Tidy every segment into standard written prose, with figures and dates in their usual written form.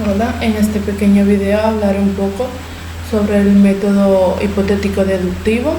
Hola, en este pequeño video hablaré un poco sobre el método hipotético deductivo.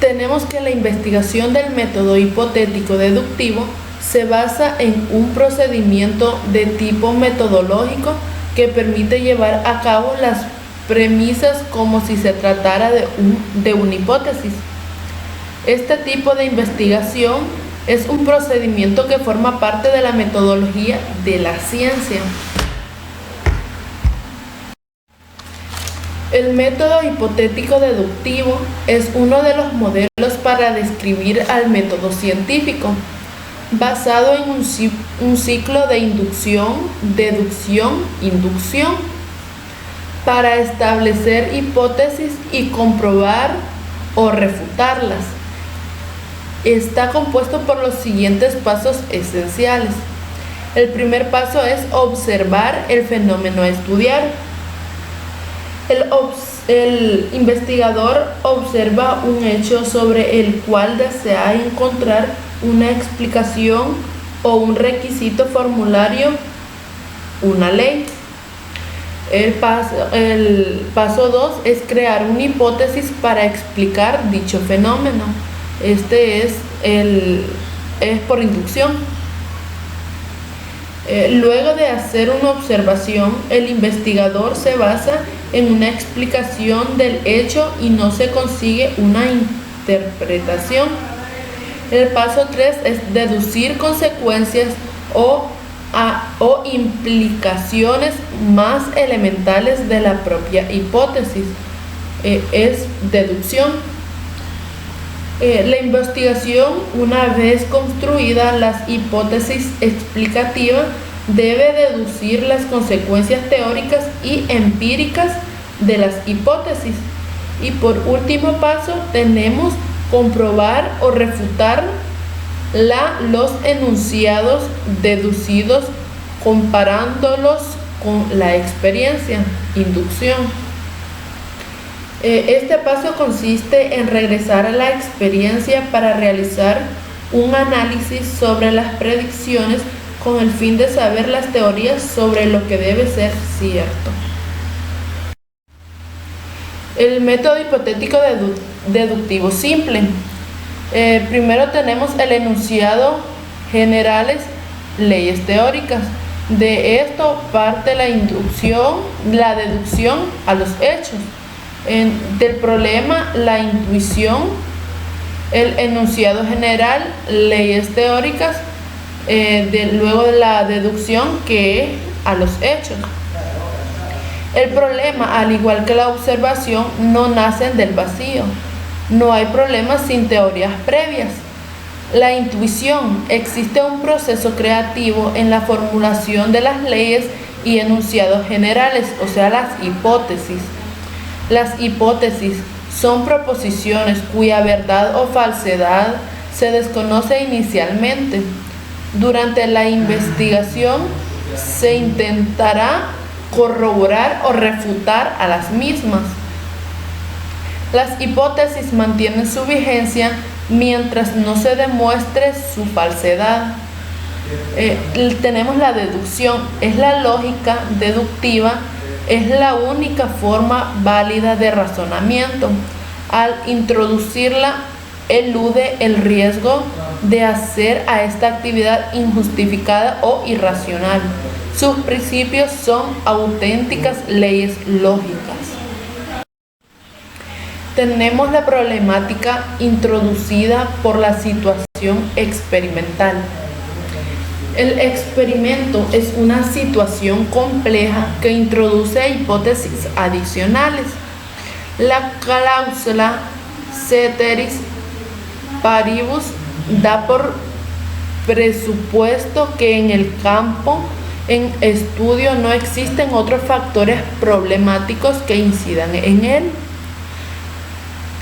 Tenemos que la investigación del método hipotético deductivo se basa en un procedimiento de tipo metodológico que permite llevar a cabo las premisas como si se tratara de una hipótesis. Este tipo de investigación es un procedimiento que forma parte de la metodología de la ciencia. El método hipotético deductivo es uno de los modelos para describir al método científico, basado en un ciclo de inducción, deducción, inducción, para establecer hipótesis y comprobar o refutarlas. Está compuesto por los siguientes pasos esenciales. El primer paso es observar el fenómeno a estudiar. El investigador observa un hecho sobre el cual desea encontrar una explicación o un requisito formulario, una ley. El paso 2 es crear una hipótesis para explicar dicho fenómeno. Este es por inducción. Luego de hacer una observación, el investigador se basa en una explicación del hecho y no se consigue una interpretación. El paso 3 es deducir consecuencias o implicaciones más elementales de la propia hipótesis. Es deducción. La investigación, una vez construida las hipótesis explicativas, debe deducir las consecuencias teóricas y empíricas de las hipótesis. Y por último paso tenemos comprobar o refutar los enunciados deducidos comparándolos con la experiencia, inducción. Este paso consiste en regresar a la experiencia para realizar un análisis sobre las predicciones con el fin de saber las teorías sobre lo que debe ser cierto. El método hipotético deductivo simple. Primero tenemos el enunciado generales, leyes teóricas. De esto parte la deducción a los hechos. Del problema, la intuición, el enunciado general, leyes teóricas, luego de la deducción, que es a los hechos. El problema, al igual que la observación, no nacen del vacío. No hay problemas sin teorías previas. La intuición, existe un proceso creativo en la formulación de las leyes y enunciados generales, o sea, las hipótesis. Las hipótesis son proposiciones cuya verdad o falsedad se desconoce inicialmente. Durante la investigación se intentará corroborar o refutar a las mismas. Las hipótesis mantienen su vigencia mientras no se demuestre su falsedad. Tenemos la deducción, es la lógica deductiva, es la única forma válida de razonamiento. Al introducirla, elude el riesgo de hacer a esta actividad injustificada o irracional. Sus principios son auténticas leyes lógicas. Tenemos la problemática introducida por la situación experimental. El experimento es una situación compleja que introduce hipótesis adicionales. La cláusula ceteris paribus da por presupuesto que en el campo en estudio no existen otros factores problemáticos que incidan en él.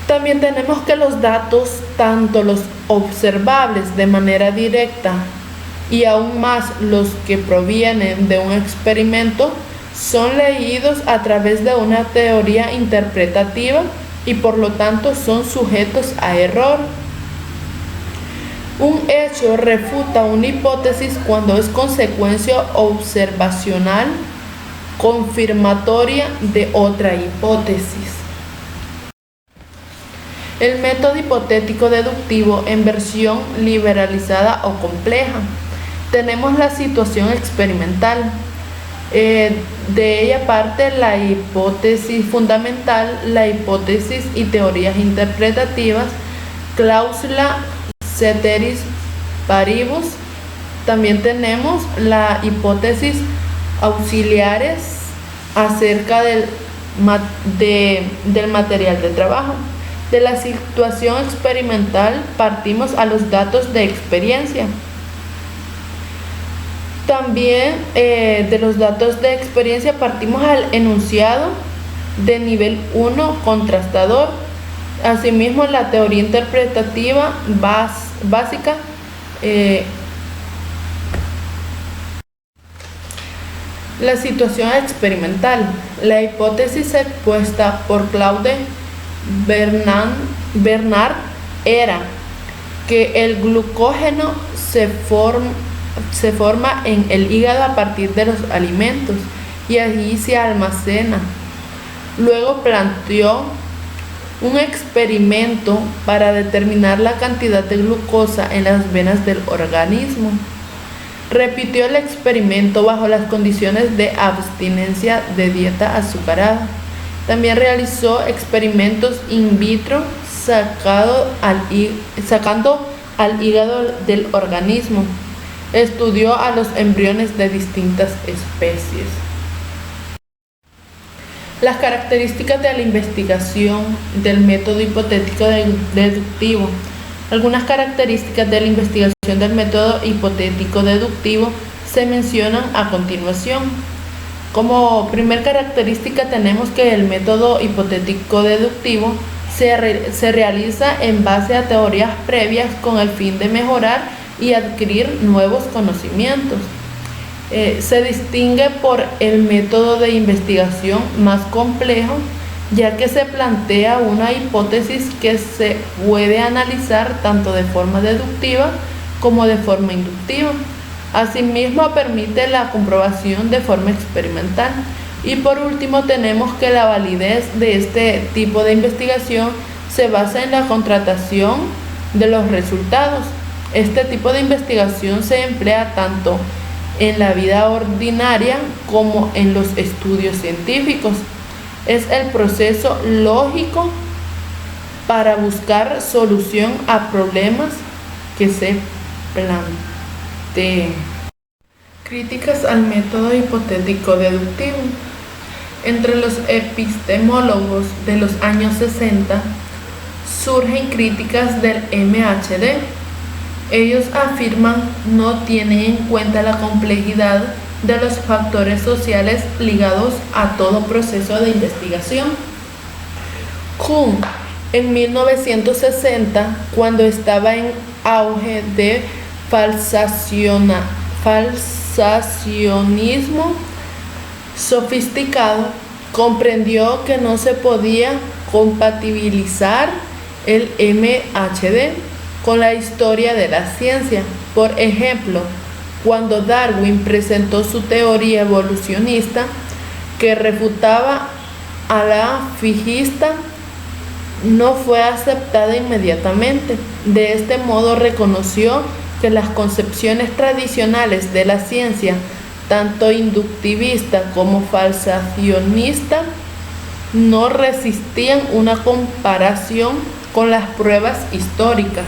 También tenemos que los datos, tanto los observables de manera directa y aún más los que provienen de un experimento, son leídos a través de una teoría interpretativa y por lo tanto son sujetos a error. Un hecho refuta una hipótesis cuando es consecuencia observacional confirmatoria de otra hipótesis. El método hipotético deductivo en versión liberalizada o compleja. Tenemos la situación experimental. De ella parte la hipótesis fundamental, la hipótesis y teorías interpretativas, cláusula ceteris paribus. También tenemos la hipótesis auxiliares acerca del material de trabajo. De la situación experimental partimos a los datos de experiencia. También de los datos de experiencia partimos al enunciado de nivel 1 contrastador. Asimismo, la teoría interpretativa básica. La situación experimental. La hipótesis expuesta por Claude Bernard era que el glucógeno se forma en el hígado a partir de los alimentos y allí se almacena. Luego planteó un experimento para determinar la cantidad de glucosa en las venas del organismo. Repitió el experimento bajo las condiciones de abstinencia de dieta azucarada. También realizó experimentos in vitro sacando al hígado del organismo. Estudió a los embriones de distintas especies. Las características de la investigación del método hipotético deductivo. Algunas características de la investigación del método hipotético deductivo se mencionan a continuación. Como primer característica tenemos que el método hipotético deductivo se realiza en base a teorías previas con el fin de mejorar y adquirir nuevos conocimientos. Se distingue por el método de investigación más complejo, ya que se plantea una hipótesis que se puede analizar tanto de forma deductiva como de forma inductiva. Asimismo, permite la comprobación de forma experimental. Y por último, tenemos que la validez de este tipo de investigación se basa en la contratación de los resultados. Este tipo de investigación se emplea tanto en la vida ordinaria como en los estudios científicos. Es el proceso lógico para buscar solución a problemas que se planteen. Críticas al método hipotético deductivo. Entre los epistemólogos de los años 60 surgen críticas del MHD. Ellos afirman no tiene en cuenta la complejidad de los factores sociales ligados a todo proceso de investigación. Kuhn, en 1960, cuando estaba en auge de falsacionismo sofisticado, comprendió que no se podía compatibilizar el MHD con la historia de la ciencia. Por ejemplo, cuando Darwin presentó su teoría evolucionista que refutaba a la fijista, no fue aceptada inmediatamente. De este modo reconoció que las concepciones tradicionales de la ciencia, tanto inductivista como falsacionista, no resistían una comparación con las pruebas históricas.